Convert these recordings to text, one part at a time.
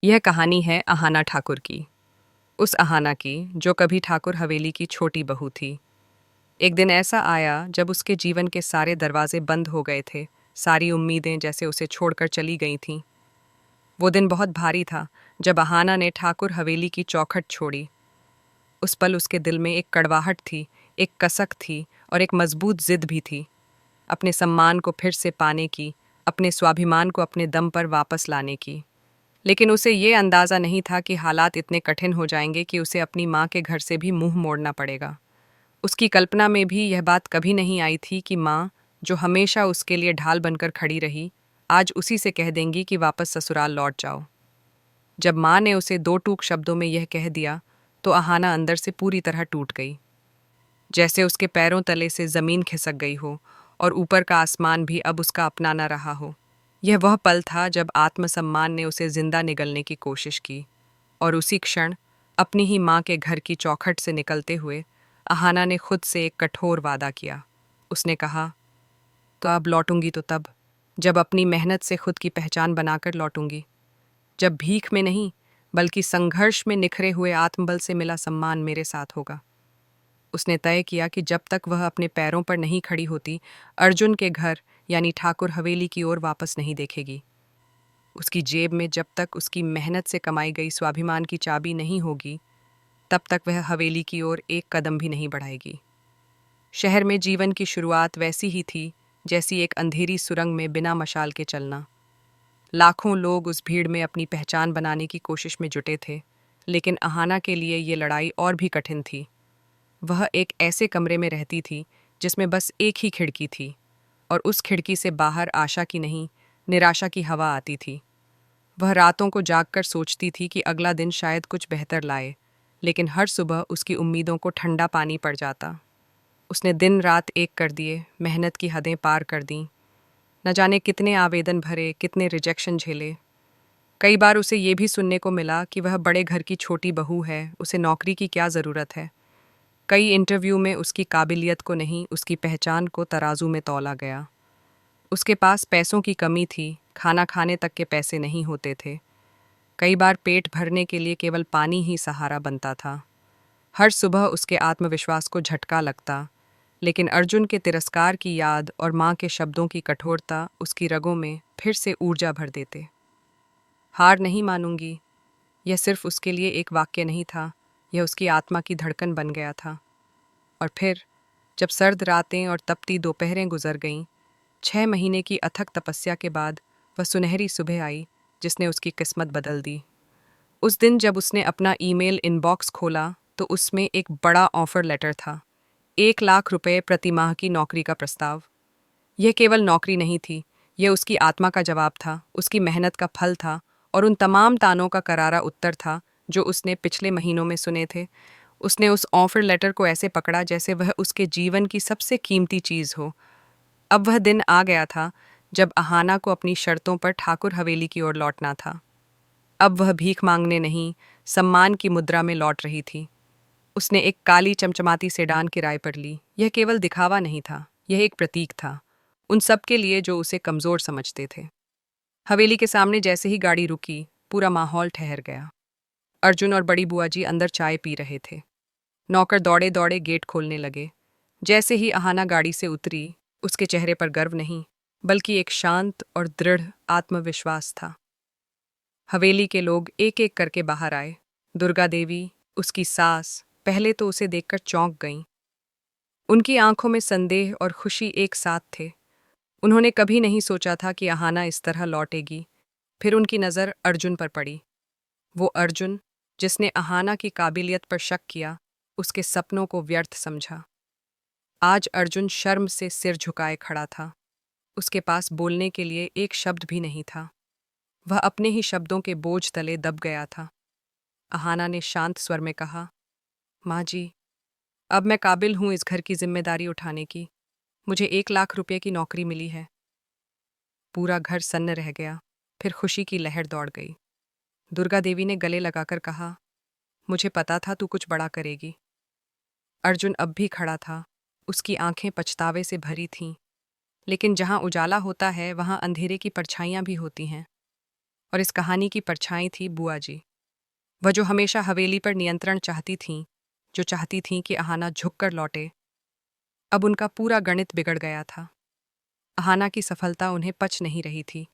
यह कहानी है अहाना ठाकुर की। उस अहाना की जो कभी ठाकुर हवेली की छोटी बहू थी। एक दिन ऐसा आया जब उसके जीवन के सारे दरवाजे बंद हो गए थे। सारी उम्मीदें जैसे उसे छोड़कर चली गई थीं। वो दिन बहुत भारी था जब अहाना ने ठाकुर हवेली की चौखट छोड़ी। उस पल उसके दिल में एक कड़वाहट थी, एक कसक थी और एक मजबूत जिद भी थी। अपने सम्मान को फिर से पाने की, अपने स्वाभिमान को अपने दम पर वापस लाने की। लेकिन उसे ये अंदाज़ा नहीं था कि हालात इतने कठिन हो जाएंगे कि उसे अपनी माँ के घर से भी मुंह मोड़ना पड़ेगा। उसकी कल्पना में भी यह बात कभी नहीं आई थी कि माँ, जो हमेशा उसके लिए ढाल बनकर खड़ी रही, आज उसी से कह देंगी कि वापस ससुराल लौट जाओ। जब माँ ने उसे दो टूक शब्दों में यह कह दिया, तो अहाना अंदर से पूरी तरह टूट गई। जैसे उसके पैरों तले से ज़मीन खिसक गई हो और ऊपर का आसमान भी अब उसका अपना न रहा हो। यह वह पल था जब आत्मसम्मान ने उसे जिंदा निगलने की कोशिश की, और उसी क्षण, अपनी ही माँ के घर की चौखट से निकलते हुए, अहाना ने खुद से एक कठोर वादा किया। उसने कहा, तो अब लौटूंगी तो तब, जब अपनी मेहनत से खुद की पहचान बनाकर लौटूंगी। जब भीख में नहीं, बल्कि संघर्ष में निखरे हुए आत्मबल से मिला सम्मान मेरे साथ होगा। उसने तय किया कि जब तक वह अपने पैरों पर नहीं खड़ी होती, अर्जुन के घर यानी ठाकुर हवेली की ओर वापस नहीं देखेगी। उसकी जेब में जब तक उसकी मेहनत से कमाई गई स्वाभिमान की चाबी नहीं होगी, तब तक वह हवेली की ओर एक कदम भी नहीं बढ़ाएगी। शहर में जीवन की शुरुआत वैसी ही थी जैसी एक अंधेरी सुरंग में बिना मशाल के चलना। लाखों लोग उस भीड़ में अपनी पहचान बनाने की कोशिश में जुटे थे, लेकिन अहाना के लिए ये लड़ाई और भी कठिन थी। वह एक ऐसे कमरे में रहती थी जिसमें बस एक ही खिड़की थी, और उस खिड़की से बाहर आशा की नहीं, निराशा की हवा आती थी। वह रातों को जागकर सोचती थी कि अगला दिन शायद कुछ बेहतर लाए, लेकिन हर सुबह उसकी उम्मीदों को ठंडा पानी पड़ जाता। उसने दिन रात एक कर दिए, मेहनत की हदें पार कर दीं। न जाने कितने आवेदन भरे, कितने रिजेक्शन झेले। कई बार उसे ये भी सुनने को मिला कि वह बड़े घर की छोटी बहू है, उसे नौकरी की क्या ज़रूरत है। कई इंटरव्यू में उसकी काबिलियत को नहीं, उसकी पहचान को तराजू में तौला गया। उसके पास पैसों की कमी थी, खाना खाने तक के पैसे नहीं होते थे। कई बार पेट भरने के लिए केवल पानी ही सहारा बनता था। हर सुबह उसके आत्मविश्वास को झटका लगता, लेकिन अर्जुन के तिरस्कार की याद और माँ के शब्दों की कठोरता उसकी रगों में फिर से ऊर्जा भर देते। हार नहीं मानूंगी, यह सिर्फ उसके लिए एक वाक्य नहीं था, यह उसकी आत्मा की धड़कन बन गया था। और फिर, जब सर्द रातें और तपती दोपहरें गुजर गईं, 6 महीने की अथक तपस्या के बाद वह सुनहरी सुबह आई जिसने उसकी किस्मत बदल दी। उस दिन जब उसने अपना ईमेल इनबॉक्स खोला, तो उसमें एक बड़ा ऑफर लेटर था। 1 लाख रुपए प्रति माह की नौकरी का प्रस्ताव। यह केवल नौकरी नहीं थी, यह उसकी आत्मा का जवाब था, उसकी मेहनत का फल था, और उन तमाम तानों का करारा उत्तर था जो उसने पिछले महीनों में सुने थे। उसने उस ऑफर लेटर को ऐसे पकड़ा जैसे वह उसके जीवन की सबसे कीमती चीज़ हो। अब वह दिन आ गया था जब अहाना को अपनी शर्तों पर ठाकुर हवेली की ओर लौटना था। अब वह भीख मांगने नहीं, सम्मान की मुद्रा में लौट रही थी। उसने एक काली चमचमाती सेडान किराए पर ली। यह केवल दिखावा नहीं था, यह एक प्रतीक था, उन सब के लिए जो उसे कमज़ोर समझते थे। हवेली के सामने जैसे ही गाड़ी रुकी, पूरा माहौल ठहर गया। अर्जुन और बड़ी बुआ जी अंदर चाय पी रहे थे। नौकर दौड़े दौड़े गेट खोलने लगे। जैसे ही अहाना गाड़ी से उतरी, उसके चेहरे पर गर्व नहीं, बल्कि एक शांत और दृढ़ आत्मविश्वास था। हवेली के लोग एक एक करके बाहर आए। दुर्गा देवी, उसकी सास, पहले तो उसे देखकर चौंक गईं। उनकी आंखों में संदेह और खुशी एक साथ थे। उन्होंने कभी नहीं सोचा था कि अहाना इस तरह लौटेगी। फिर उनकी नज़र अर्जुन पर पड़ी। वो अर्जुन, जिसने अहाना की काबिलियत पर शक किया, उसके सपनों को व्यर्थ समझा। आज अर्जुन शर्म से सिर झुकाए खड़ा था। उसके पास बोलने के लिए एक शब्द भी नहीं था। वह अपने ही शब्दों के बोझ तले दब गया था। अहाना ने शांत स्वर में कहा, माँ जी, अब मैं काबिल हूँ इस घर की जिम्मेदारी उठाने की। मुझे 1 लाख रुपए की नौकरी मिली है। पूरा घर सन्न रह गया। फिर खुशी की लहर दौड़ गई। दुर्गा देवी ने गले लगाकर कहा, मुझे पता था तू कुछ बड़ा करेगी। अर्जुन अब भी खड़ा था। उसकी आंखें पछतावे से भरी थीं। लेकिन जहाँ उजाला होता है, वहाँ अंधेरे की परछाइयाँ भी होती हैं। और इस कहानी की परछाई थी बुआ जी। वह जो हमेशा हवेली पर नियंत्रण चाहती थीं, जो चाहती थीं कि अहाना झुककर लौटे। अब उनका पूरा गणित बिगड़ गया था। अहाना की सफलता उन्हें पच नहीं रही थी।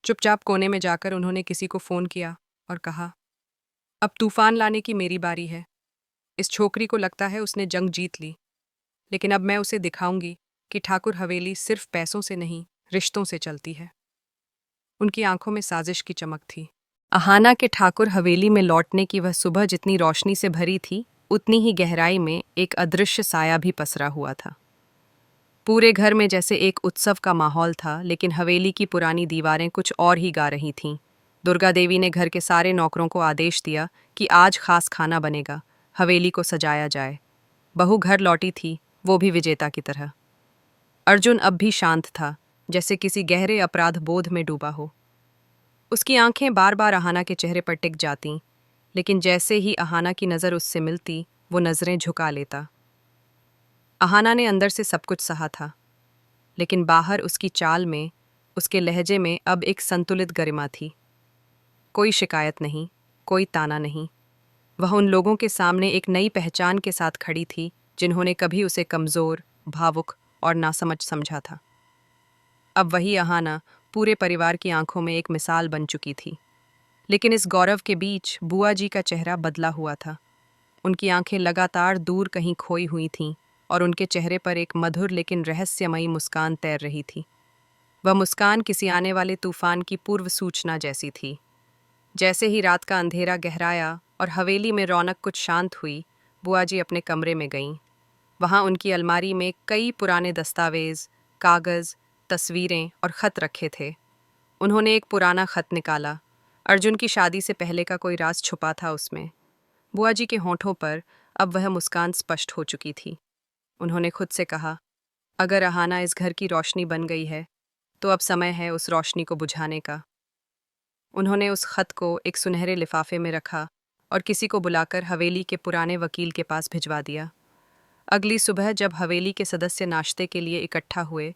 चुपचाप कोने में जाकर उन्होंने किसी को फोन किया और कहा, अब तूफान लाने की मेरी बारी है। इस छोकरी को लगता है उसने जंग जीत ली, लेकिन अब मैं उसे दिखाऊंगी कि ठाकुर हवेली सिर्फ पैसों से नहीं, रिश्तों से चलती है। उनकी आंखों में साजिश की चमक थी। अहाना के ठाकुर हवेली में लौटने की वह सुबह जितनी रोशनी से भरी थी, उतनी ही गहराई में एक अदृश्य साया भी पसरा हुआ था। पूरे घर में जैसे एक उत्सव का माहौल था, लेकिन हवेली की पुरानी दीवारें कुछ और ही गा रही थीं। दुर्गा देवी ने घर के सारे नौकरों को आदेश दिया कि आज खास खाना बनेगा, हवेली को सजाया जाए। बहू घर लौटी थी, वो भी विजेता की तरह। अर्जुन अब भी शांत था, जैसे किसी गहरे अपराध बोध में डूबा हो। उसकी आंखें बार बार अहाना के चेहरे पर टिक जातीं, लेकिन जैसे ही अहाना की नज़र उससे मिलती, वो नज़रें झुका लेता। अहाना ने अंदर से सब कुछ सहा था, लेकिन बाहर उसकी चाल में, उसके लहजे में अब एक संतुलित गरिमा थी। कोई शिकायत नहीं, कोई ताना नहीं। वह उन लोगों के सामने एक नई पहचान के साथ खड़ी थी, जिन्होंने कभी उसे कमज़ोर, भावुक और नासमझ समझा था। अब वही अहाना पूरे परिवार की आंखों में एक मिसाल बन चुकी थी। लेकिन इस गौरव के बीच बुआ जी का चेहरा बदला हुआ था। उनकी आंखें लगातार दूर कहीं खोई हुई थीं और उनके चेहरे पर एक मधुर लेकिन रहस्यमयी मुस्कान तैर रही थी। वह मुस्कान किसी आने वाले तूफान की पूर्व सूचना जैसी थी। जैसे ही रात का अंधेरा गहराया और हवेली में रौनक कुछ शांत हुई, बुआ जी अपने कमरे में गईं। वहाँ उनकी अलमारी में कई पुराने दस्तावेज, कागज़, तस्वीरें और ख़त रखे थे। उन्होंने एक पुराना ख़त निकाला। अर्जुन की शादी से पहले का कोई राज छुपा था उसमें। बुआ जी के होंठों पर अब वह मुस्कान स्पष्ट हो चुकी थी। उन्होंने खुद से कहा, अगर अहाना इस घर की रोशनी बन गई है, तो अब समय है उस रोशनी को बुझाने का। उन्होंने उस खत को एक सुनहरे लिफाफे में रखा और किसी को बुलाकर हवेली के पुराने वकील के पास भिजवा दिया। अगली सुबह जब हवेली के सदस्य नाश्ते के लिए इकट्ठा हुए,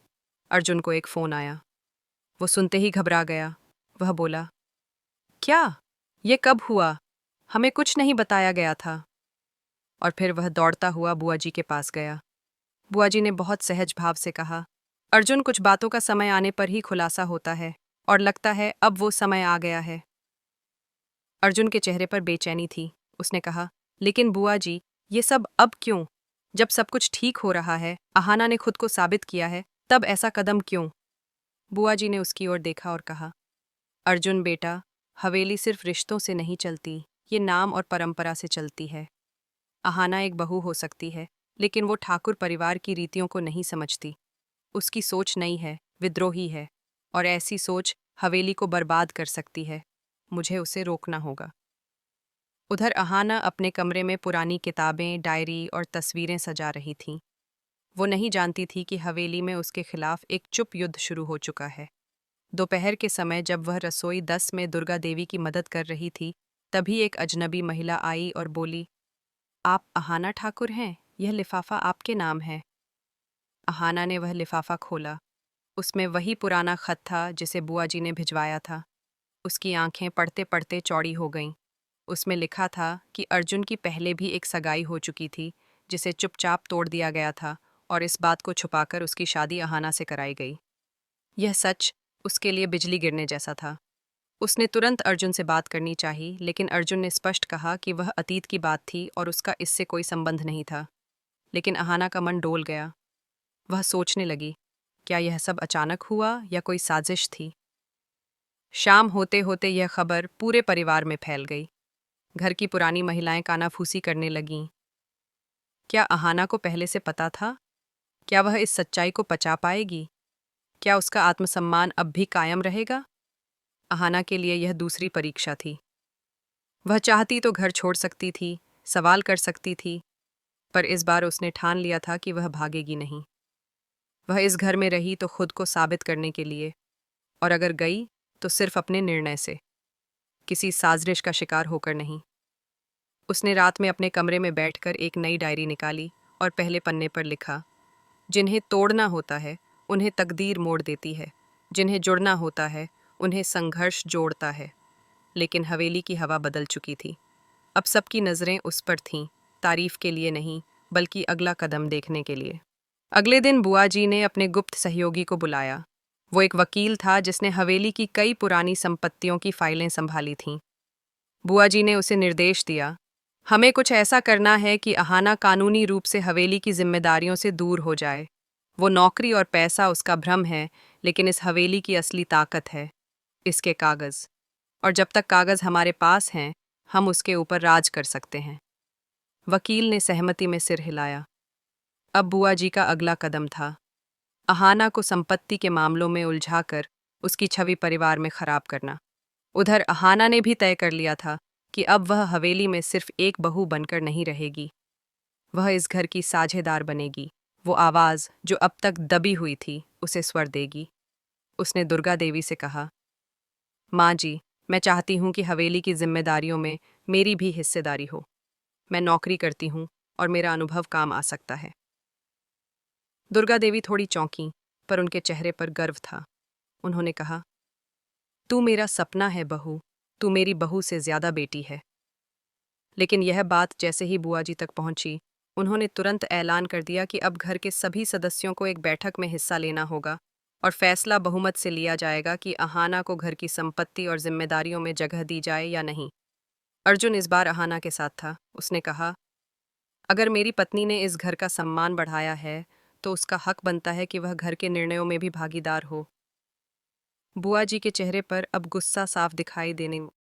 अर्जुन को एक फ़ोन आया। वो सुनते ही घबरा गया। वह बोला, क्या? ये कब हुआ? हमें कुछ नहीं बताया गया था। और फिर वह दौड़ता हुआ बुआ जी के पास गया। बुआ जी ने बहुत सहज भाव से कहा, अर्जुन, कुछ बातों का समय आने पर ही खुलासा होता है और लगता है अब वो समय आ गया है। अर्जुन के चेहरे पर बेचैनी थी। उसने कहा, लेकिन बुआ जी, ये सब अब क्यों? जब सब कुछ ठीक हो रहा है, अहाना ने खुद को साबित किया है, तब ऐसा कदम क्यों? बुआ जी ने उसकी ओर देखा और कहा, अर्जुन बेटा, हवेली सिर्फ रिश्तों से नहीं चलती, ये नाम और परंपरा से चलती है। अहाना एक बहू हो सकती है, लेकिन वो ठाकुर परिवार की रीतियों को नहीं समझती। उसकी सोच नई है, विद्रोही है, और ऐसी सोच हवेली को बर्बाद कर सकती है। मुझे उसे रोकना होगा। उधर अहाना अपने कमरे में पुरानी किताबें, डायरी और तस्वीरें सजा रही थीं। वो नहीं जानती थी कि हवेली में उसके खिलाफ एक चुप युद्ध शुरू हो चुका है। दोपहर के समय जब वह रसोई 10 में दुर्गा देवी की मदद कर रही थी, तभी एक अजनबी महिला आई और बोली, आप अहाना ठाकुर हैं? यह लिफाफा आपके नाम है। अहाना ने वह लिफाफा खोला। उसमें वही पुराना खत था जिसे बुआ जी ने भिजवाया था। उसकी आंखें पढ़ते पढ़ते चौड़ी हो गईं। उसमें लिखा था कि अर्जुन की पहले भी एक सगाई हो चुकी थी, जिसे चुपचाप तोड़ दिया गया था, और इस बात को छुपाकर उसकी शादी अहाना से कराई गई। यह सच उसके लिए बिजली गिरने जैसा था। उसने तुरंत अर्जुन से बात करनी चाहिए, लेकिन अर्जुन ने स्पष्ट कहा कि वह अतीत की बात थी और उसका इससे कोई संबंध नहीं था। लेकिन अहाना का मन डोल गया। वह सोचने लगी, क्या यह सब अचानक हुआ या कोई साजिश थी? शाम होते होते यह खबर पूरे परिवार में फैल गई। घर की पुरानी महिलाएं कानाफूसी करने लगीं। क्या अहाना को पहले से पता था? क्या वह इस सच्चाई को पचा पाएगी? क्या उसका आत्मसम्मान अब भी कायम रहेगा? अहाना के लिए यह दूसरी परीक्षा थी। वह चाहती तो घर छोड़ सकती थी, सवाल कर सकती थी, पर इस बार उसने ठान लिया था कि वह भागेगी नहीं। वह इस घर में रही तो खुद को साबित करने के लिए, और अगर गई तो सिर्फ अपने निर्णय से, किसी साजिश का शिकार होकर नहीं। उसने रात में अपने कमरे में बैठकर एक नई डायरी निकाली और पहले पन्ने पर लिखा, जिन्हें तोड़ना होता है उन्हें तकदीर मोड़ देती है, जिन्हें जुड़ना होता है उन्हें संघर्ष जोड़ता है। लेकिन हवेली की हवा बदल चुकी थी। अब सबकी नज़रें उस पर थीं, तारीफ के लिए नहीं, बल्कि अगला कदम देखने के लिए। अगले दिन बुआ जी ने अपने गुप्त सहयोगी को बुलाया। वो एक वकील था जिसने हवेली की कई पुरानी संपत्तियों की फाइलें संभाली थीं। बुआ जी ने उसे निर्देश दिया, हमें कुछ ऐसा करना है कि अहाना कानूनी रूप से हवेली की जिम्मेदारियों से दूर हो जाए। वो नौकरी और पैसा उसका भ्रम है, लेकिन इस हवेली की असली ताकत है इसके कागज़। और जब तक कागज़ हमारे पास हैं, हम उसके ऊपर राज कर सकते हैं। वकील ने सहमति में सिर हिलाया। अब बुआ जी का अगला कदम था अहाना को संपत्ति के मामलों में उलझाकर उसकी छवि परिवार में खराब करना। उधर अहाना ने भी तय कर लिया था कि अब वह हवेली में सिर्फ एक बहू बनकर नहीं रहेगी, वह इस घर की साझेदार बनेगी। वो आवाज़ जो अब तक दबी हुई थी उसे स्वर देगी। उसने दुर्गा देवी से कहा, माँ जी, मैं चाहती हूँ कि हवेली की जिम्मेदारियों में मेरी भी हिस्सेदारी हो। मैं नौकरी करती हूँ और मेरा अनुभव काम आ सकता है। दुर्गा देवी थोड़ी चौंकी, पर उनके चेहरे पर गर्व था। उन्होंने कहा, तू मेरा सपना है बहू, तू मेरी बहू से ज्यादा बेटी है। लेकिन यह बात जैसे ही बुआ जी तक पहुंची, उन्होंने तुरंत ऐलान कर दिया कि अब घर के सभी सदस्यों को एक बैठक में हिस्सा लेना होगा और फैसला बहुमत से लिया जाएगा कि अहाना को घर की संपत्ति और जिम्मेदारियों में जगह दी जाए या नहीं। अर्जुन इस बार अहाना के साथ था। उसने कहा, अगर मेरी पत्नी ने इस घर का सम्मान बढ़ाया है, तो उसका हक बनता है कि वह घर के निर्णयों में भी भागीदार हो। बुआ जी के चेहरे पर अब गुस्सा साफ दिखाई देने